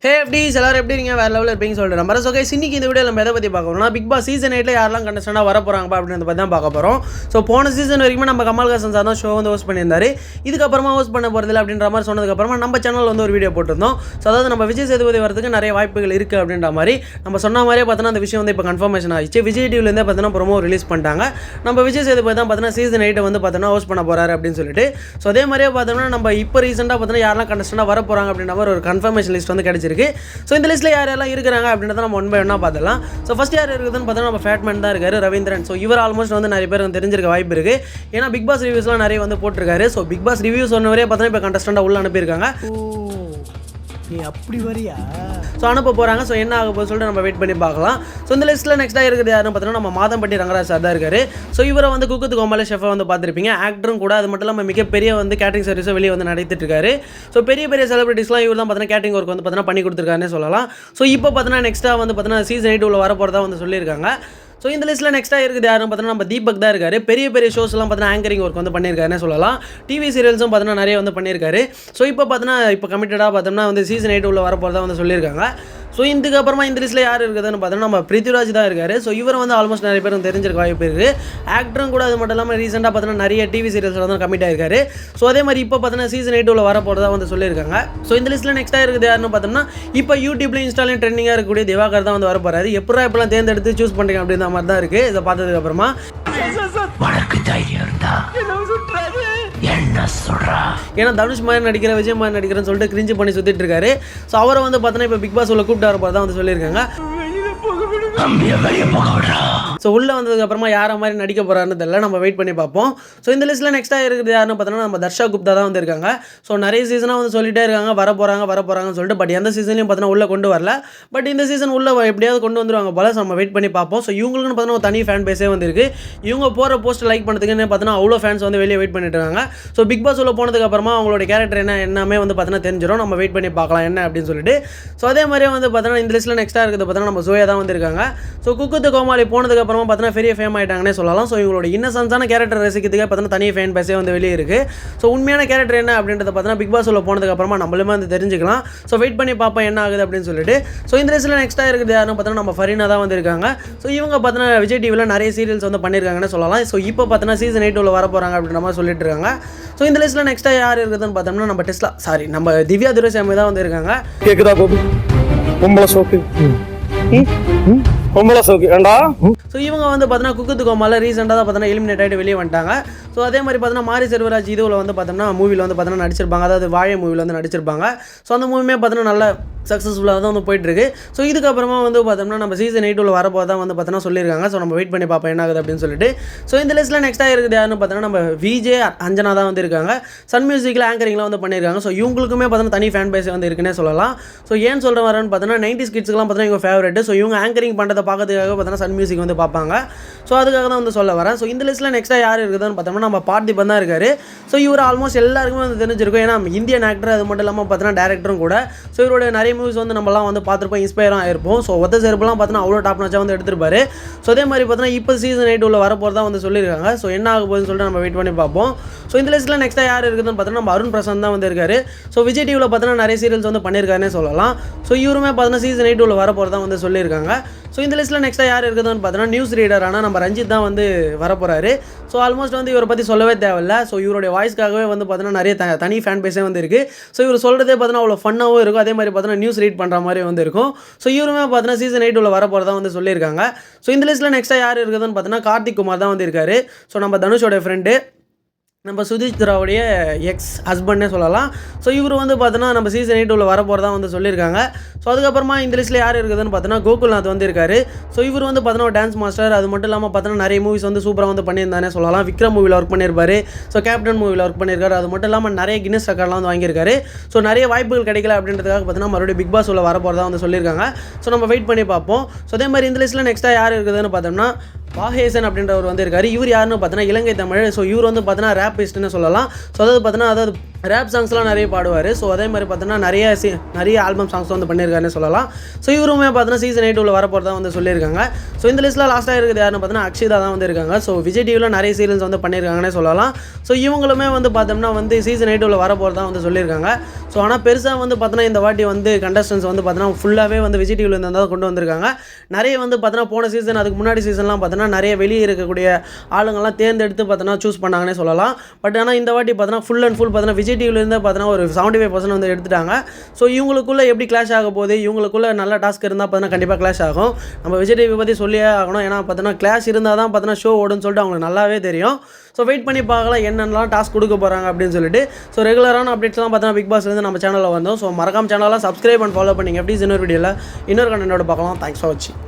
ஹே FDs எல்லாரும் எப்படி இருக்கீங்க? வேற லெவலில் இருப்பீங்கன்னு சொல்லிட்டு நம்ம ஸோ கைஸ் இன்னைக்கு இந்த வீடியோ நம்ம எதை பற்றி பார்க்க போறோம்னா பிக் பாஸ் சீசன் 8ல யாரெல்லாம் கண்டஸ்டண்டாக வர போகிறாங்கப்பா அப்படின்றத பற்றி தான் பார்க்க போகிறோம். ஸோ போன சீசன் வரைக்கும் நம்ம கமல்ஹாசன் சார் தான் ஷோ வந்து ஹோஸ்ட் பண்ணியிருந்தாரு. இதுக்கப்புறமா ஹோஸ்ட் பண்ண போகிறதில்ல அப்படின்ற மாதிரி சொன்னதுக்கப்புறமா நம்ம சேனல் வந்து ஒரு வீடியோ போட்டிருந்தோம். ஸோ அதாவது நம்ம விஜய் சேதுபதி வரதுக்கு நிறைய வாய்ப்புகள் இருக்குது அப்படின்ற மாதிரி நம்ம சொன்ன மாதிரியே பார்த்தோன்னா அந்த விஷயம் வந்து இப்போ கன்ஃபர்மேஷன் ஆகிடுச்சு. விஜய் டிவிலேருந்தே பார்த்தோன்னா ப்ரோமோ ரிலீஸ் பண்ணிட்டாங்க. நம்ம விஜய் சேதுபதி தான் பார்த்தோன்னா சீசன் 8 வந்து பார்த்தோன்னா ஹோஸ்ட் பண்ண போகிறாரு அப்படின்னு சொல்லிட்டு. ஸோ அதே மாதிரியே பார்த்தோம்னா நம்ம இப்போ ரீசெண்டாக பார்த்தோன்னா யாரெல்லாம் கண்டஸ்டண்டாக வர போகிறாங்க அப்படின்ற மாதிரி ஒரு கன்ஃபர்மேஷன் லிஸ்ட் வந்து கிடச்சிருக்கு. ஸோ இந்த லிஸ்ட்டில் யாரெல்லாம் இருக்கிறாங்க அப்படின்றத நம்ம ஒன் பை ஒன்னாக பார்த்துலாம். ஸோ ஃபஸ்ட் யார் இருக்குதுன்னு பார்த்தோன்னா நம்ம ஃபேட்மேன் தான் இருக்காரு, ரவீந்திரன். ஸோ இவர் ஆல்மோஸ்ட் வந்து நிறைய பேர் வந்து தெரிஞ்சிருக்க வாய்ப்பு இருக்குது. ஏன்னா பிக் பாஸ் ரிவ்யூஸ்லாம் நிறைய வந்து போட்டிருக்காரு. ஸோ பிக் பாஸ் ரிவ்யூ சொன்னவரே பார்த்தோன்னா இப்போ கண்டஸ்டண்டாக உள்ள அனுப்பியிருக்காங்க. நீ அப்படி வரியா? ஸோ அனுப்ப போகிறாங்க. ஸோ என்ன ஆக போகுது சொல்லிட்டு நம்ம வெயிட் பண்ணி பார்க்கலாம். ஸோ இந்த லிஸ்ட்டில் நெக்ஸ்ட்டாக இருக்குது யாருன்னு பார்த்தோன்னா நம்ம மாதம்பட்டி ரங்கராஜ் சார் தான் இருக்காரு. ஸோ இவரை வந்து குக்கு வித் கோமாளி ஷெஃபை வந்து பார்த்துருப்பீங்க, ஆக்டரும் கூட. அது மட்டும் இல்லாமல் மிகப்பெரிய வந்து கேட்டரிங் சர்வீஸை வெளியே வந்து நடத்திட்டு இருக்காரு. ஸோ பெரிய பெரிய செலிபிரிட்டிஸ்லாம் இவர் தான் பார்த்தீங்கன்னா கேட்டரிங் ஒர்க் வந்து பார்த்தீங்கன்னா பண்ணி கொடுத்துருக்காருன்னு சொல்லலாம். ஸோ இப்போ பார்த்தீங்கன்னா நெக்ஸ்ட்டாக வந்து பார்த்தீங்கன்னா சீசன் 8 உள்ள வர போகிறதா வந்து சொல்லியிருக்காங்க. ஸோ இந்த லிஸ்ட்டில் நெக்ஸ்ட்டாக இருக்குது யாருன்னு பார்த்தோன்னா நம்ம தீபக் தான் இருக்காரு. பெரிய பெரிய ஷோஸ்லாம் பார்த்தீங்கன்னா ஆங்கரிங் ஒர்க் வந்து பண்ணியிருக்காருன்னு சொல்லலாம். டிவி சீரியல்ஸும் பார்த்தீங்கன்னா நிறைய வந்து பண்ணியிருக்காரு. ஸோ இப்போ பார்த்தீங்கன்னா இப்போ கமிட்டடாக பார்த்தோம்னா வந்து சீசன் 8 உள்ள வர போகிறதா வந்து சொல்லியிருக்காங்க. ஸோ இதுக்கப்புறமா இந்த லிஸ்ட்டில் யார் இருக்குதுன்னு பார்த்தோன்னா நம்ம பிருத்திவிராஜ் தான் இருக்காரு. ஸோ இவர் வந்து ஆல்மோஸ்ட் நிறைய பேர் தெரிஞ்சிருக்க வாய்ப்பு இருக்குது. ஆக்டரும் கூட. அது மட்டும் இல்லாமல் ரீசெண்டாக பார்த்தோன்னா நிறைய டிவி சீரியல்ஸில் வந்து கமிட் ஆயிருக்காரு. ஸோ அதே மாதிரி இப்போ பார்த்தோன்னா சீசன் 8 உள்ள வர போகிறதா வந்து சொல்லியிருக்காங்க. ஸோ இந்த லிஸ்ட்டில் நெக்ஸ்ட்டாக இருக்குது யாருன்னு பார்த்தோம்னா இப்போ யூடியூப்லையும் இன்ஸ்டாலையும் ட்ரெண்டிங்காக இருக்கக்கூடிய திவாகர் தான் வந்து வர போகிறாரு. எப்பெல்லாம் தேர்ந்தெடுத்து சூஸ் பண்ணுறீங்க அப்படின்ற மாதிரி தான் இருக்குது. இதை பார்த்ததுக்கப்புறமா ஏன்னா தனுஷ் மாதிரி நடிக்கிற, விஜய் மாதிரி நடிக்கிறேன்னு சொல்லிட்டு கிரிஞ்சு பண்ணி சுற்றிட்டு இருக்காரு. ஸோ அவரை வந்து பார்த்தோன்னா இப்போ பிக் பாஸ் உள்ள கூப்பிட்டு வர போகிறதா வந்து சொல்லியிருக்காங்க. ஸோ உள்ளே வந்ததுக்கப்புறமா யாரை மாதிரி நடிக்க போகிறாருன்னு தெரியல, நம்ம வெயிட் பண்ணி பார்ப்போம். ஸோ இந்த லிஸ்ட்டில் நெக்ஸ்ட்டாக இருக்குது யாருன்னு பார்த்தோன்னா நம்ம தர்ஷா குப்தா தான் வந்து இருக்காங்க. ஸோ நிறைய சீசனாக வந்து சொல்லிட்டே இருக்காங்க வர போகிறாங்கன்னு சொல்லிட்டு. பட் எந்த சீசன்லையும் பார்த்தோன்னா உள்ளே கொண்டு வரல. பட் இந்த சீசன் உள்ளே எப்படியாவது கொண்டு வந்துருவாங்க போல. ஸோ நம்ம வெயிட் பண்ணி பார்ப்போம். ஸோ இவங்களுக்குன்னு பார்த்தோன்னா ஒரு தனி ஃபேன் பேஸே வந்து இருக்குது. இவங்க போகிற போஸ்ட் லைக் பண்ணுறதுக்குன்னு பார்த்தோன்னா அவ்வளோ ஃபேன்ஸ் வந்து வெளியே வெயிட் பண்ணிட்டு இருக்காங்க. ஸோ பிக் பாஸ் உள்ள போனதுக்கப்புறமா அவங்களோட கேரக்டர் என்னமே வந்து பார்த்தோன்னா தெரிஞ்சிடும். நம்ம வெயிட் பண்ணி பார்க்கலாம் என்ன அப்படின்னு சொல்லிட்டு. ஸோ அதே மாதிரியே வந்து பார்த்தோன்னா இந்த லிஸ்ட்டில் நெக்ஸ்ட்டாக இருக்குது பார்த்தோன்னா நம்ம சோயா தான் வந்து இருக்காங்க. ஸோ குக்கு வித் கோமாளி போனதுக்கப்புறமா பார்த்தீங்கன்னா பெரிய ஃபேம் ஆகிட்டாங்கன்னே சொல்லலாம். ஸோ இவங்களோட இன்னசென்ஸான கேரக்டர் ரசிக்கிறதுக்கு பார்த்தீங்கன்னா தனி ஃபேன் பேஸே வந்து வெளியே இருக்குது. ஸோ உண்மையான கேரக்டர் என்ன அப்படின்றத பார்த்தீங்கன்னா பிக் பாஸ் உள்ள போனதுக்கப்புறமா நம்மளுமே வந்து தெரிஞ்சுக்கலாம். ஸோ வெயிட் பண்ணி பார்ப்போம் என்ன ஆகுது அப்படின்னு சொல்லிட்டு. ஸோ இந்த லிஸ்ட்டில் நெக்ஸ்ட்டாக இருக்குது யாருன்னு பார்த்தீங்கன்னா நம்ம ஃபரீனா தான் வந்து இருக்காங்க. ஸோ இவங்க பார்த்தீங்கன்னா விஜய் டிவியில் நிறைய சீரியல்ஸ் வந்து பண்ணியிருக்காங்கன்னு சொல்லலாம். ஸோ இப்போ பார்த்தீங்கன்னா சீசன் 8 உள்ள வர போகிறாங்க அப்படின்ற மாதிரி சொல்லிட்டு இருக்காங்க. ஸோ இந்த லிஸ்ட்டில் நெக்ஸ்ட்டாக யார் இருக்குதுன்னு பார்த்தோம்னா நம்ம திவ்யா துரைசாமி தான் வந்து இருக்காங்க. கேக்குதா பாபு? பொம்பளை சோக்கு ஸோ இவங்க வந்து பார்த்தீங்கன்னா குக்கு வித் கோமாளில் ரீசெண்டாக தான் பார்த்தீங்கன்னா எலிமினேட் ஆகிட்டு வெளியே வந்துட்டாங்க. ஸோ அதே மாதிரி பார்த்தீங்கன்னா மாரி செல்வராஜ் இதுவில் வந்து பார்த்தோம்னா மூவியில் வந்து பார்த்தீங்கன்னா நடிச்சிருப்பாங்க. அதாவது வாழை மூவியில் வந்து நடிச்சிருப்பாங்க. ஸோ அந்த மூவியுமே பார்த்தீங்கன்னா நல்ல சக்ஸஸ்ஃபுல்லாக தான் வந்து போயிட்டுருக்கு. ஸோ இதுக்கப்புறமா வந்து பார்த்தோம்னா நம்ம சீசன் 8 உள்ள வரப்போ தான் வந்து பார்த்தோன்னா சொல்லியிருக்காங்க. ஸோ நம்ம வெயிட் பண்ணி பார்ப்போம் என்ன ஆகுது அப்படின்னு சொல்லிட்டு. ஸோ இந்த லிஸ்ட்டில் நெக்ஸ்ட்டாக இருக்குது யாருன்னு பார்த்தோன்னா நம்ம விஜே அஞ்சனா தான் வந்து இருக்காங்க. சன் மியூசிக்கில் ஆங்கரிங்லாம் வந்து பண்ணியிருக்காங்க. ஸோ இவங்களுக்குமே பார்த்தோன்னா தனி ஃபேன் பேஸ் வந்து இருக்குன்னே சொல்லலாம். ஸோ ஏன் சொல்கிற வரேன்னு பார்த்தோன்னா 90s கிட்ஸ்க்குலாம் பார்த்தோன்னா இவங்க ஃபேவரட். ஸோ இவங்க ஆங்கரிங் பண்ணுறதை பார்க்கறதுக்காக பார்த்தோன்னா சன் மியூசிக் வந்து பார்ப்பாங்க. ஸோ அதுக்காக தான் வந்து சொல்ல வரேன். ஸோ இந்த லிஸ்ட்டில் நெக்ஸ்ட்டாக யார் இருக்குதுன்னு பார்த்தோம்னா நம்ம பார்த்திபன் தான் இருக்காரு. ஸோ இவர் ஆல்மோஸ்ட் எல்லாருக்குமே வந்து தெரிஞ்சிருக்கும். ஏன்னா இந்தியன் ஆக்டர், அது மட்டும் இல்லாமல் பார்த்தோன்னா டேரக்டரும் கூட. ஸோ இவருடைய நிறைய மூவிஸ் வந்து நம்மலாம் வந்து பார்த்துருப்போம், இன்ஸ்பயரும் ஆயிருப்போம். ஸோ ஒத்த செருப்புலாம் பார்த்தோன்னா அவ்வளோ டாப் நாச்சாக வந்து எடுத்துருப்பாரு. ஸோ அதே மாதிரி பார்த்தோன்னா இப்போ சீசன் 8 உள்ள வரப்போகிறதா வந்து சொல்லியிருக்காங்க. ஸோ என்ன ஆக போகுதுன்னு சொல்லிட்டு நம்ம வெயிட் பண்ணி பார்ப்போம். ஸோ இந்த லிஸ்ட்டில் நெக்ஸ்ட்டாக யார் இருக்குதுன்னு பார்த்தோன்னா நம்ம அருண் பிரசாந்த் தான் வந்து இருக்காரு. ஸோ விஜய் டிவியில் பார்த்தோன்னா நிறைய சீரியல்ஸ் வந்து பண்ணியிருக்காருன்னே சொல்லலாம். ஸோ இவருமே பார்த்தோன்னா சீசன் 8 உள்ள வரப்போகிறதா வந்து சொல்லியிருக்காங்க. ஸோ இந்த லிஸ்ட்டில் நெக்ஸ்ட்டாக யார் இருக்குதுன்னு பார்த்தோன்னா நியூஸ் ரீடரான நம்ம ரஞ்சித் தான் வந்து வரப்போகிறாரு. ஸோ ஆல்மோஸ்ட் வந்து இவரை பற்றி சொல்லவே தேவையில்ல. ஸோ இவருடைய வாய்ஸ்க்காகவே வந்து பார்த்தோன்னா நிறைய தனி ஃபேன் பேஸே வந்து இருக்குது. ஸோ இவர் சொல்கிறதே பார்த்தோன்னா அவ்வளோ ஃபன்னாகவும் இருக்கும். அதே மாதிரி பார்த்தோன்னா நியூஸ் ரீட் பண்ணுற மாதிரி வந்து இருக்கும். ஸோ இவருமே பார்த்தோன்னா சீசன் 8 உள்ள வரப்போகிறதா வந்து சொல்லியிருக்காங்க. ஸோ இந்த லிஸ்ட்டில் நெக்ஸ்ட்டாக யார் இருக்குதுன்னு பார்த்தோன்னா கார்த்திக் குமார் தான் வந்து இருக்காரு. ஸோ நம்ம தனுஷோட ஃப்ரெண்டு, நம்ம சுதீஷ்ராவுடைய எக்ஸ் ஹஸ்பண்ட்னே சொல்லலாம். ஸோ இவர் வந்து பார்த்தோன்னா நம்ம சீசன் 8 உள்ள வரப்போகிறதா வந்து சொல்லியிருக்காங்க. ஸோ அதுக்கப்புறமா இந்த லிஸ்ட்டில் யார் இருக்குதுன்னு பார்த்தோன்னா கோகுல்நாத் வந்து இருக்காரு. ஸோ இவர் வந்து பார்த்தோன்னா டான்ஸ் மாஸ்டர். அது மட்டும் இல்லாமல் பார்த்தோன்னா நிறைய மூவிஸ் வந்து சூப்பராக வந்து பண்ணியிருந்தானே சொல்லலாம். விக்ரம் மூவியில் ஒர்க் பண்ணியிருப்பாரு. ஸோ கேப்டன் மூவியில் ஒர்க் பண்ணியிருக்காரு. அது மட்டும் இல்லாமல் நிறைய கின்னஸ் ரெக்கார்ட்லாம் வந்து வாங்கியிருக்காரு. ஸோ நிறைய வாய்ப்புகள் கிடைக்கல அப்படின்றதுக்காக பார்த்தோன்னா மறுபடியும் பிக் பாஸ் உள்ள வரப்போகிறதா வந்து சொல்லியிருக்காங்க. ஸோ நம்ம வெயிட் பண்ணி பார்ப்போம். ஸோ அதே மாதிரி இந்த லிஸ்ட்டில் நெக்ஸ்ட்டாக யார் இருக்குதுன்னு பார்த்தோம்னா வாஹேசன் அப்படின்றவர் வந்து இருக்காரு. இவர் யாருன்னு பார்த்தோன்னா இலங்கை தமிழ். ஸோ இவர் வந்து பார்த்தோன்னா ரேப்பிஸ்ட்னு சொல்லலாம். ஸோ அதாவது பார்த்தோன்னா ரேப் சாங்ஸ்லாம் நிறைய பாடுவார். ஸோ அதே மாதிரி பார்த்தோன்னா நிறைய ஆல்பம் சாங்ஸ் வந்து பண்ணியிருக்காருன்னு சொல்லலாம். ஸோ இவருமே பார்த்தோன்னா சீசன் 8 வரப்போகிறதா வந்து சொல்லியிருக்காங்க. ஸோ இந்த லிஸ்ட்டில் லாஸ்ட்டாக இருக்குது யாருன்னு பார்த்தோன்னா அக்ஷிதா தான் வந்து இருக்காங்க. ஸோ விஜய் டிவியில் நிறைய சீரியல்ஸ் வந்து பண்ணியிருக்காங்கன்னே சொல்லலாம். ஸோ இவங்களுமே வந்து பார்த்தோம்னா வந்து சீசன் 8 வரப்போகிறதா வந்து சொல்லியிருக்காங்க. ஸோ ஆனால் பெருசாக வந்து பார்த்தோன்னா இந்த வாட்டி வந்து கண்டஸ்டன்ஸ் வந்து பார்த்தோன்னா ஃபுல்லாகவே வந்து விஜய் டிவியில் இருந்து தான் கொண்டு வந்திருக்காங்க. நிறைய வந்து பார்த்தோன்னா போன சீசன் அதுக்கு முன்னாடி சீசன்லாம் பார்த்தோன்னா நிறைய வெளியே இருக்கக்கூடிய ஆளுங்கள்லாம் தேர்ந்தெடுத்து பார்த்தோன்னா சூஸ் பண்ணாங்கன்னே சொல்லலாம். பட் ஆனால் இந்த வாட்டி பார்த்தோன்னா ஃபுல் அண்ட் ஃபுல் பார்த்தோன்னா விஜய் டிவிலேருந்து பார்த்தோன்னா ஒரு 75% வந்து எடுத்துட்டாங்க. ஸோ இவங்களுக்குள்ளே எப்படி கிளாஷ் ஆக போகுது, இவங்களுக்குள்ள நல்ல டாஸ்க் இருந்தால் பார்த்தோன்னா கண்டிப்பாக கிளாஷ் ஆகும். நம்ம விஜய் டிவி பற்றி சொல்லியே ஆகணும். ஏன்னா பார்த்தோன்னா கிளாஷ் இருந்தால் தான் பார்த்தோன்னா ஷோ ஓடுன்னு சொல்லிட்டு அவங்களுக்கு நல்லாவே தெரியும். ஸோ வெயிட் பண்ணி பார்க்கலாம் என்னென்னலாம் டாஸ்க் கொடுக்க போகிறாங்க அப்படின்னு சொல்லிட்டு. ஸோ ரெகுலரான அப்டேட்ஸ்லாம் பார்த்தோன்னா பிக் பாஸ்லேருந்து நம்ம சேனலில் வந்தோம். ஸோ மறக்காம சேனலாம் சப்ஸ்கிரைப் அண்ட் ஃபாலோ பண்ணிங்க. எப்படி இன்னொரு வீடியோவில் இன்னொரு கண்டென்ட்டோட பார்க்கலாம். தேங்க்ஸ் ஃபார் வாட்சிங்.